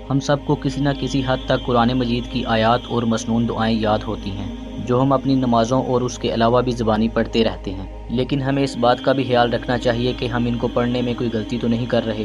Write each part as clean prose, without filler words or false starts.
ہم سب کو کسی نہ کسی حد تک قرآن مجید کی آیات اور مسنون دعائیں یاد ہوتی ہیں جو ہم اپنی نمازوں اور اس کے علاوہ بھی زبانی پڑھتے رہتے ہیں، لیکن ہمیں اس بات کا بھی خیال رکھنا چاہیے کہ ہم ان کو پڑھنے میں کوئی غلطی تو نہیں کر رہے۔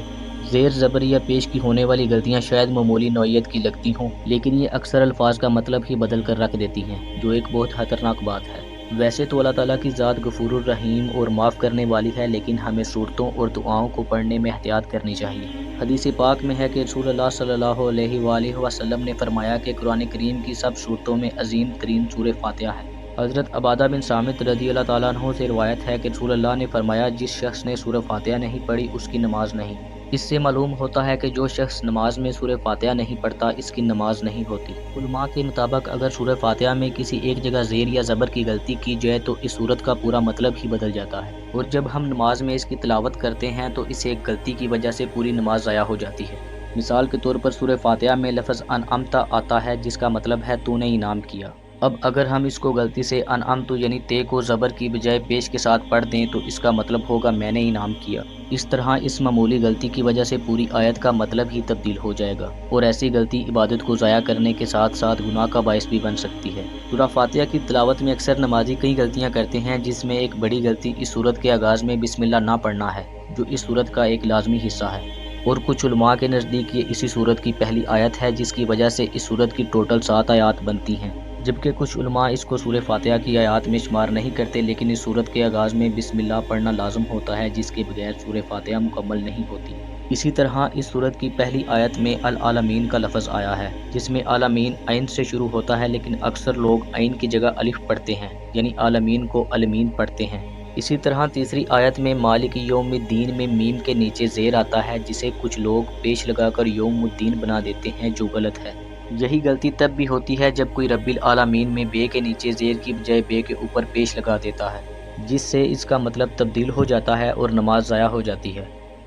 زیر زبر یا پیش کی ہونے والی غلطیاں شاید معمولی نوعیت کی لگتی ہوں، لیکن یہ اکثر الفاظ کا مطلب ہی بدل کر رکھ دیتی ہیں، جو ایک بہت خطرناک بات ہے۔ ویسے تو اللہ تعالیٰ کی ذات غفور الرحیم اور معاف کرنے والی ہے، لیکن ہمیں صورتوں اور دعاؤں کو پڑھنے میں احتیاط کرنی چاہیے۔ حدیث پاک میں ہے کہ رسول اللہ صلی اللہ علیہ وآلہ وسلم نے فرمایا کہ قرآن کریم کی سب صورتوں میں عظیم ترین سورہ فاتحہ ہے۔ حضرت عبادہ بن صامت رضی اللہ تعالیٰ عنہ سے روایت ہے کہ رسول اللہ نے فرمایا، جس شخص نے سورہ فاتحہ نہیں پڑھی اس کی نماز نہیں۔ اس سے معلوم ہوتا ہے کہ جو شخص نماز میں سورہ فاتحہ نہیں پڑھتا اس کی نماز نہیں ہوتی۔ علماء کے مطابق اگر سورہ فاتحہ میں کسی ایک جگہ زیر یا زبر کی غلطی کی جائے تو اس سورت کا پورا مطلب ہی بدل جاتا ہے، اور جب ہم نماز میں اس کی تلاوت کرتے ہیں تو اس ایک غلطی کی وجہ سے پوری نماز ضائع ہو جاتی ہے۔ مثال کے طور پر سورہ فاتحہ میں لفظ انعمت آتا ہے جس کا مطلب ہے تو نے انعام کیا۔ اب اگر ہم اس کو غلطی سے انعمت یعنی تے کو زبر کی بجائے پیش کے ساتھ پڑھ دیں تو اس کا مطلب ہوگا میں نے انعام کیا۔ اس طرح اس معمولی غلطی کی وجہ سے پوری آیت کا مطلب ہی تبدیل ہو جائے گا، اور ایسی غلطی عبادت کو ضائع کرنے کے ساتھ ساتھ گناہ کا باعث بھی بن سکتی ہے۔ سورہ فاتحہ کی تلاوت میں اکثر نمازی کئی غلطیاں کرتے ہیں، جس میں ایک بڑی غلطی اس سورت کے آغاز میں بسم اللہ نہ پڑھنا ہے، جو اس سورت کا ایک لازمی حصہ ہے، اور کچھ علماء کے نزدیک یہ اسی سورت کی پہلی آیت ہے جس کی وجہ سے اس سورت کی ٹوٹل 7 آیات بنتی ہیں، جبکہ کچھ علماء اس کو سورہ فاتحہ کی آیات میں شمار نہیں کرتے، لیکن اس سورت کے آغاز میں بسم اللہ پڑھنا لازم ہوتا ہے جس کے بغیر سورہ فاتحہ مکمل نہیں ہوتی۔ اسی طرح اس سورت کی پہلی آیت میں العالمین کا لفظ آیا ہے، جس میں عالمین عین سے شروع ہوتا ہے، لیکن اکثر لوگ عین کی جگہ الف پڑھتے ہیں، یعنی عالمین کو علمین پڑھتے ہیں۔ اسی طرح تیسری آیت میں مالک یوم الدین میں میم کے نیچے زیر آتا ہے، جسے کچھ لوگ پیش لگا کر یوم الدین بنا دیتے ہیں، جو غلط ہے۔ یہی غلطی تب بھی ہوتی ہے جب کوئی رب العالمین میں بے کے نیچے زیر کی بجائے بے کے اوپر پیش لگا دیتا ہے، جس سے اس کا مطلب تبدیل ہو جاتا ہے اور نماز ضائع ہو جاتی ہے۔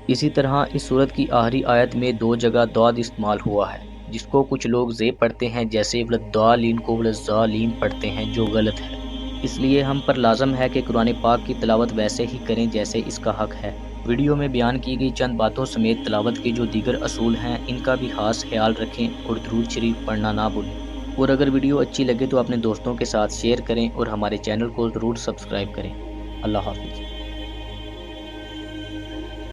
اسی طرح اس سورت کی آخری آیت میں 2 جگہ ضاد استعمال ہوا ہے، جس کو کچھ لوگ زے پڑھتے ہیں، جیسے ولضالین کو ولضالین پڑھتے ہیں، جو غلط ہے۔ اس لیے ہم پر لازم ہے کہ قرآن پاک کی تلاوت ویسے ہی کریں جیسے اس کا حق ہے۔ ویڈیو میں بیان کی گئی چند باتوں سمیت تلاوت کے جو دیگر اصول ہیں ان کا بھی خاص خیال رکھیں، اور درود شریف پڑھنا نہ بھولیں۔ اور اگر ویڈیو اچھی لگے تو اپنے دوستوں کے ساتھ شیئر کریں اور ہمارے چینل کو ضرور سبسکرائب کریں۔ اللہ حافظ۔